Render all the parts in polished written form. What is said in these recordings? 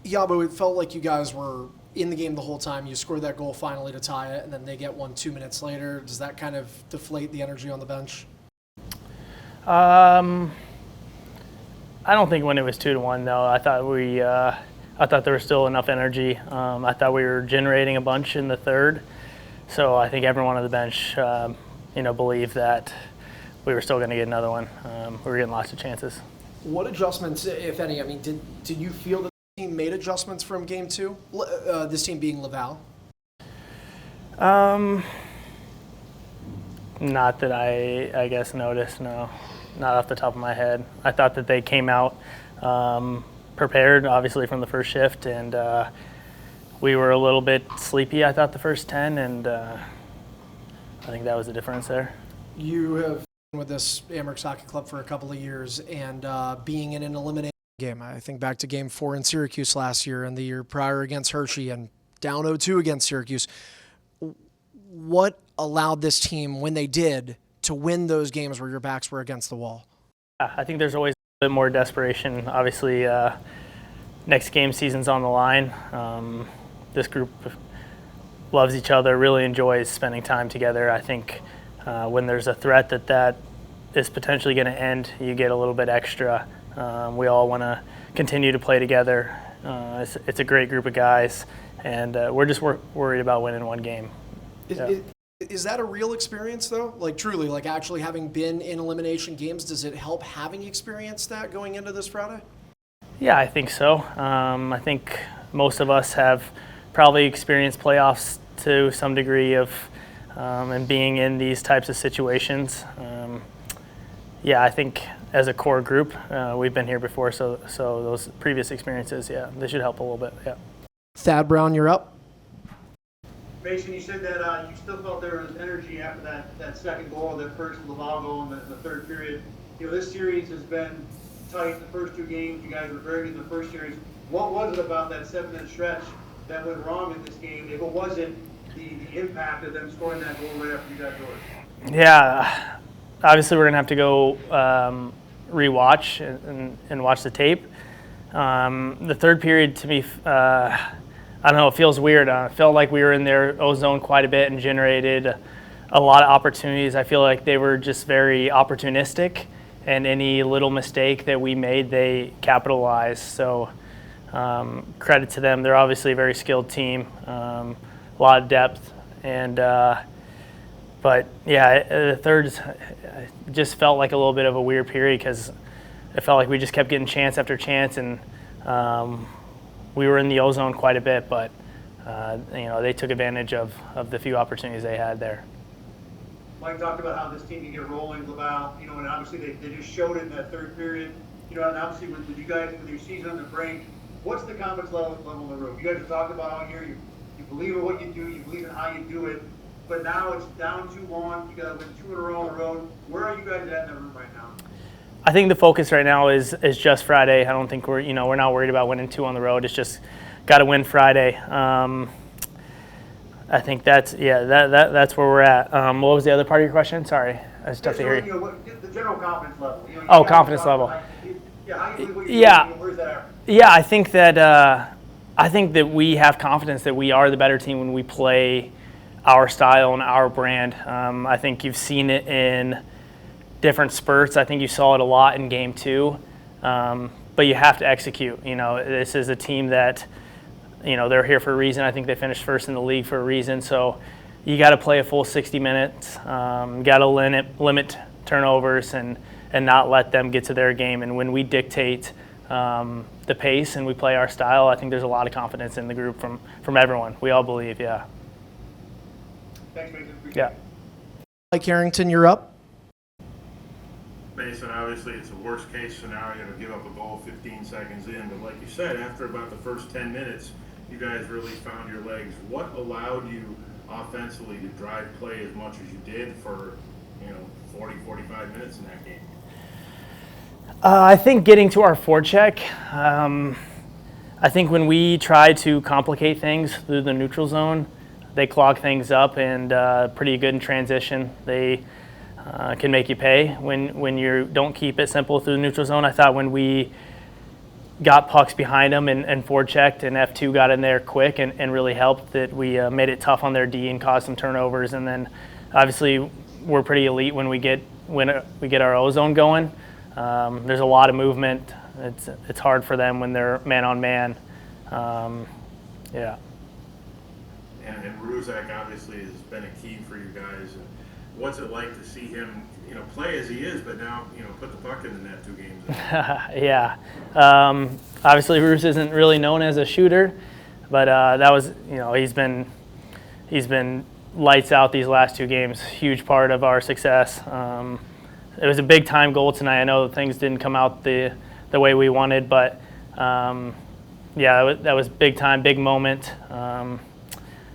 Yeah, but it felt like you guys were in the game the whole time. You scored that goal finally to tie it, and then they get one 2 minutes later. Does that kind of deflate the energy on the bench? Um, I don't think when it was 2-1 though. I thought there was still enough energy. I thought we were generating a bunch in the third, so I think everyone on the bench, believed that we were still going to get another one. We were getting lots of chances. What adjustments, if any? I mean, did you feel that the team made adjustments from game two? This team being Laval. Not that I guess noticed. No, not off the top of my head. I thought that they came out prepared, obviously from the first shift, and we were a little bit sleepy. I thought the first 10, and I think that was the difference there. You have been with this Amherst Hockey Club for a couple of years, and being in an elimination game. I think back to Game 4 in Syracuse last year, and the year prior against Hershey, and down 0-2 against Syracuse. What allowed this team, when they did, to win those games where your backs were against the wall? I think there's always a bit more desperation. Obviously, next game season's on the line. This group loves each other, really enjoys spending time together. I think when there's a threat that is potentially going to end, you get a little bit extra. We all want to continue to play together. It's a great group of guys, and we're just worried about winning one game. Is that a real experience, though? Like, truly, like actually having been in elimination games, does it help having experienced that going into this Friday? Yeah, I think so. I think most of us have probably experienced playoffs to some degree of and being in these types of situations. Yeah, I think as a core group, we've been here before, so those previous experiences, yeah, they should help a little bit, yeah. Thad Brown, you're up. Mason, you said that you still felt there was energy after that second goal, that first Laval goal in the third period. This series has been tight the first two games. You guys were very good in the first series. What was it about that 7-minute stretch that went wrong in this game? If it wasn't the impact of them scoring that goal right after you got yours? Yeah, obviously we're going to have to go rewatch and watch the tape. The third period, to me, I don't know, it feels weird. I felt like we were in their O-zone quite a bit and generated a lot of opportunities. I feel like they were just very opportunistic, and any little mistake that we made, they capitalized. So credit to them. They're obviously a very skilled team, a lot of depth. And but yeah, the third just felt like a little bit of a weird period because it felt like we just kept getting chance after chance, and we were in the O-zone quite a bit, but they took advantage of the few opportunities they had there. Mike talked about how this team can get rolling, Laval, and obviously they just showed it in that third period. And obviously with you guys, with your season on the brink, what's the confidence level in the room? You guys have talked about all year, you believe in what you do, you believe in how you do it, but now it's down 2-1, you got to win 2 in a row on the road. Where are you guys at in that room right now? I think the focus right now is just Friday. I don't think we're not worried about winning 2 on the road. It's just got to win Friday. I think that's where we're at. What was the other part of your question? Sorry, it's tough to hear you. The general confidence level. Confidence level. How you believe what you're doing, where's that at? Yeah, I think that we have confidence that we are the better team when we play our style and our brand. I think you've seen it in different spurts. I think you saw it a lot in Game 2, but you have to execute. This is a team that, they're here for a reason. I think they finished first in the league for a reason. So you got to play a full 60 minutes. Got to limit turnovers and not let them get to their game. And when we dictate the pace and we play our style, I think there's a lot of confidence in the group from everyone. We all believe, yeah. Thanks, Mason. Yeah. Mike Harrington, you're up. Mason, obviously it's a worst case scenario to give up a goal 15 seconds in, but like you said, after about the first 10 minutes, you guys really found your legs. What allowed you offensively to drive play as much as you did for 40, 45 minutes in that game? I think getting to our forecheck. I think when we try to complicate things through the neutral zone, they clog things up, and pretty good in transition. They can make you pay when you don't keep it simple through the neutral zone. I thought when we got pucks behind them and forechecked, and F2 got in there quick and really helped that we made it tough on their D and caused some turnovers. And then obviously we're pretty elite when we get our O-zone going. There's a lot of movement. It's hard for them when they're man-on-man. Yeah. And Ruzak obviously has been a key for you guys. What's it like to see him, play as he is, but now, put the puck in the net 2 games? Yeah. Obviously, Ruz isn't really known as a shooter, but that was, he's been lights out these last 2 games. Huge part of our success. It was a big time goal tonight. I know things didn't come out the way we wanted, but yeah, that was big time, big moment.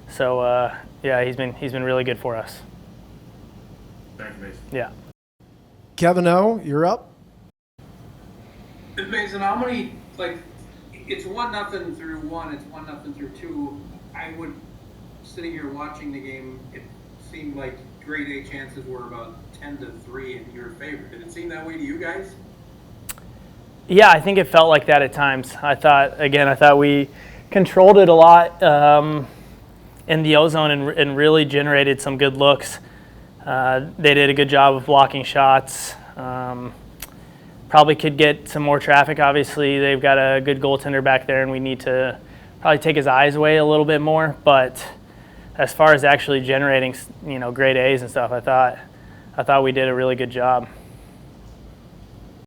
So yeah, he's been really good for us. Thank you, Mason. Yeah. Kevin O, you're up. Mason, how many, it's 1-0 through 1, it's 1-0 through 2. I would, sitting here watching the game, it seemed like grade A chances were about 10-3 in your favor. Did it seem that way to you guys? Yeah, I think it felt like that at times. I thought we controlled it a lot in the O-zone and really generated some good looks. They did a good job of blocking shots. Probably could get some more traffic. Obviously, they've got a good goaltender back there, and we need to probably take his eyes away a little bit more. But as far as actually generating, grade A's and stuff, I thought we did a really good job.